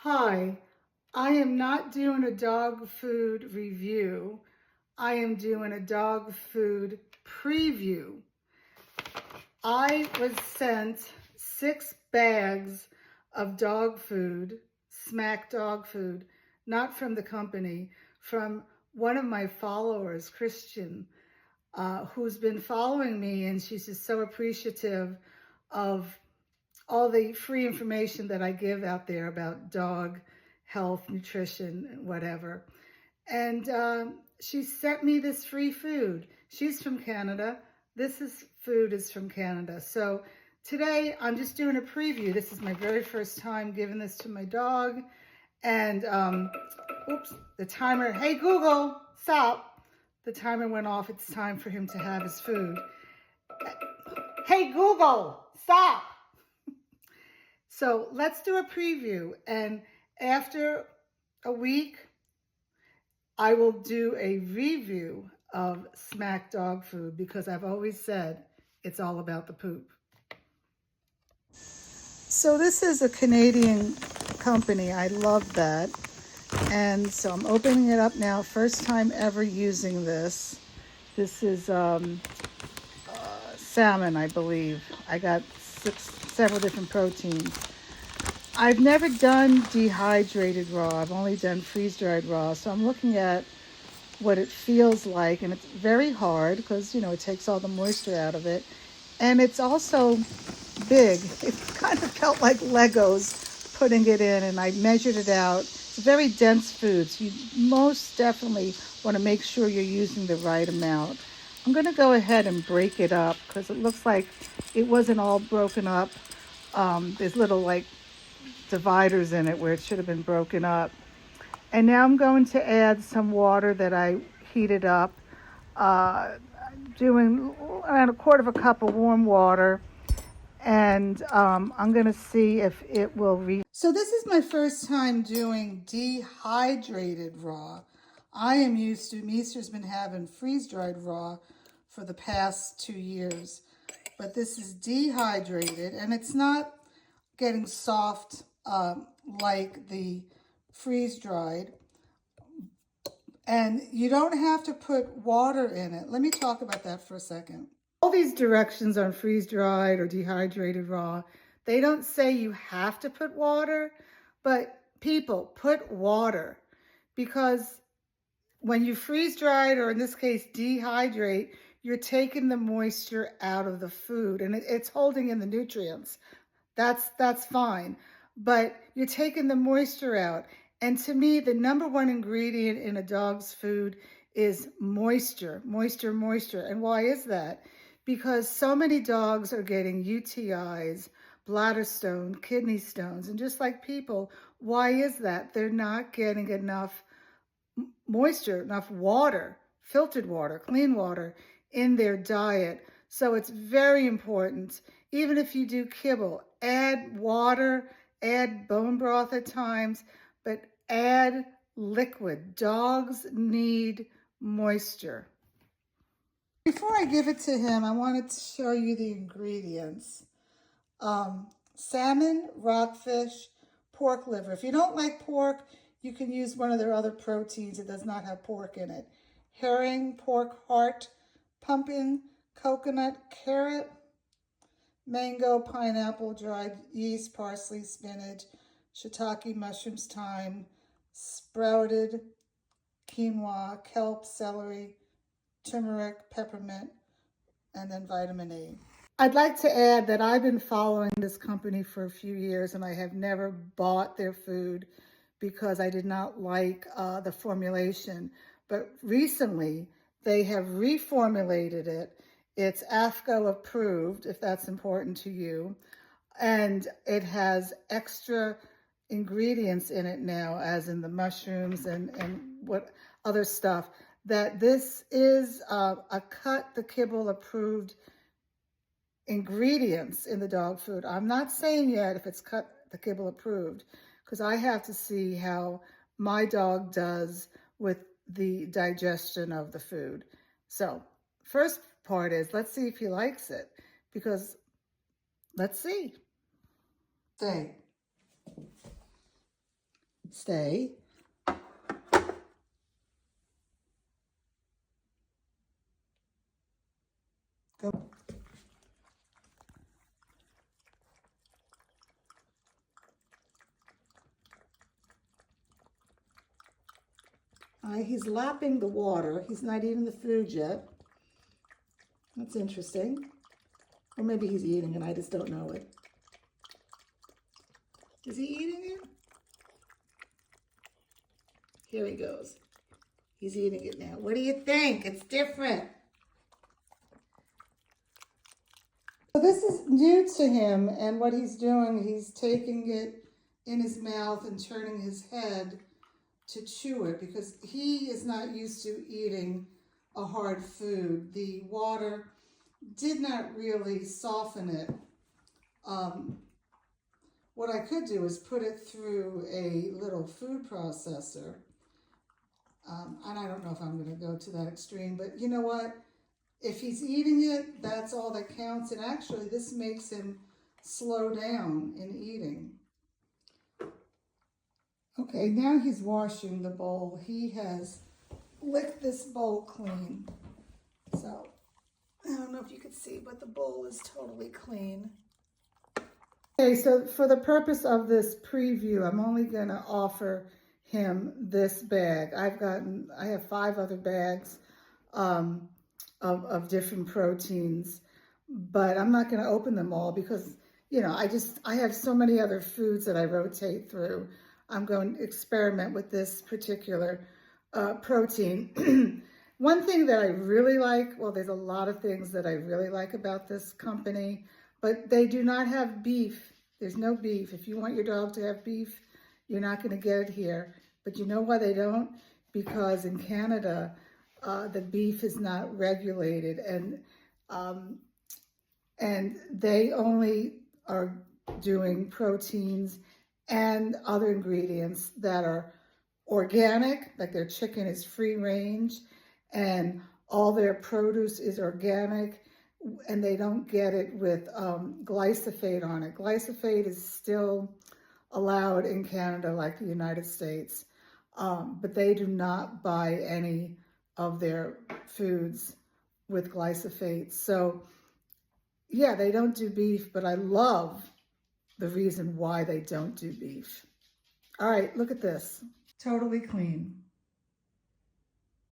Hi, I am not doing a dog food review. I am doing a dog food preview. I was sent 6 bags of dog food, Smack dog food, not from the company, from one of my followers, Christian, who's been following me, and she's just so appreciative of all the free information that I give out there about dog health, nutrition, whatever. And she sent me this free food. She's from Canada. Food is from Canada. So today I'm just doing a preview. This is my very first time giving this to my dog. And oops, the timer. Hey Google, stop. The timer went off. It's time for him to have his food. Hey Google, stop. So let's do a preview, and after a week, I will do a review of Smack dog food because I've always said it's all about the poop. So this is a Canadian company. I love that. And so I'm opening it up now. First time ever using this. This is salmon, I believe. I got several different proteins. I've never done dehydrated raw. I've only done freeze-dried raw. So I'm looking at what it feels like, and it's very hard because, it takes all the moisture out of it. And it's also big. It kind of felt like Legos putting it in, and I measured it out. It's a very dense food, so you most definitely want to make sure you're using the right amount. I'm going to go ahead and break it up because it looks like it wasn't all broken up. There's little dividers in it where it should have been broken up. And now I'm going to add some water that I heated up, doing around a quarter of a cup of warm water. And I'm going to see if it will So this is my first time doing dehydrated raw. I am used to, Meester's been having freeze-dried raw for the past 2 years. But this is dehydrated, and it's not getting soft like the freeze-dried. And you don't have to put water in it. Let me talk about that for a second. All these directions on freeze-dried or dehydrated raw, they don't say you have to put water, but people, put water, because when you freeze-dried, or in this case dehydrate, you're taking the moisture out of the food, and it's holding in the nutrients. That's fine, but you're taking the moisture out. And to me, the number one ingredient in a dog's food is moisture, moisture, moisture. And why is that? Because so many dogs are getting UTIs, bladder stone, kidney stones, and just like people, why is that? They're not getting enough moisture, enough water, filtered water, clean water in their diet. So it's very important. Even if you do kibble, add water, add bone broth at times, but add liquid. Dogs need moisture. Before I give it to him, I wanted to show you the ingredients. Salmon, rockfish, pork liver. If you don't like pork, you can use one of their other proteins. It does not have pork in it. Herring, pork heart, pumpkin, coconut, carrot, mango, pineapple, dried yeast, parsley, spinach, shiitake, mushrooms, thyme, sprouted quinoa, kelp, celery, turmeric, peppermint, and then vitamin E. I'd like to add that I've been following this company for a few years, and I have never bought their food because I did not like the formulation. But recently, they have reformulated it. It's AFCO approved, if that's important to you. And it has extra ingredients in it now, as in the mushrooms and what other stuff. That this is a cut the kibble approved ingredients in the dog food. I'm not saying yet if it's cut the kibble approved, because I have to see how my dog does with the digestion of the food. So first part is, let's see if he likes it, because let's see. Say, stay. Go. He's lapping the water. He's not eating the food yet. That's interesting. Or maybe he's eating and I just don't know it. Is he eating it? Here he goes. He's eating it now. What do you think? It's different. So this is new to him, and what he's doing, he's taking it in his mouth and turning his head to chew it because he is not used to eating a hard food. The water did not really soften it. What I could do is put it through a little food processor. And I don't know if I'm going to go to that extreme, but you know what? If he's eating it, that's all that counts. And actually, this makes him slow down in eating. Okay, now he's washing the bowl. He has licked this bowl clean. So, I don't know if you can see, but the bowl is totally clean. Okay, so for the purpose of this preview, I'm only going to offer him this bag. I have 5 other bags of different proteins, but I'm not going to open them all because, you know, I have so many other foods that I rotate through. I'm going to experiment with this particular protein. One thing that I really like, well, there's a lot of things that I really like about this company, but they do not have beef. There's no beef. If you want your dog to have beef, you're not going to get it here. But you know why they don't? Because in Canada, the beef is not regulated, and they only are doing proteins and other ingredients that are organic, like their chicken is free range, and all their produce is organic, and they don't get it with glyphosate on it. Glyphosate is still allowed in Canada like the United States, but they do not buy any of their foods with glyphosate. So yeah, they don't do beef, but I love the reason why they don't do beef. All right, look at this. Totally clean.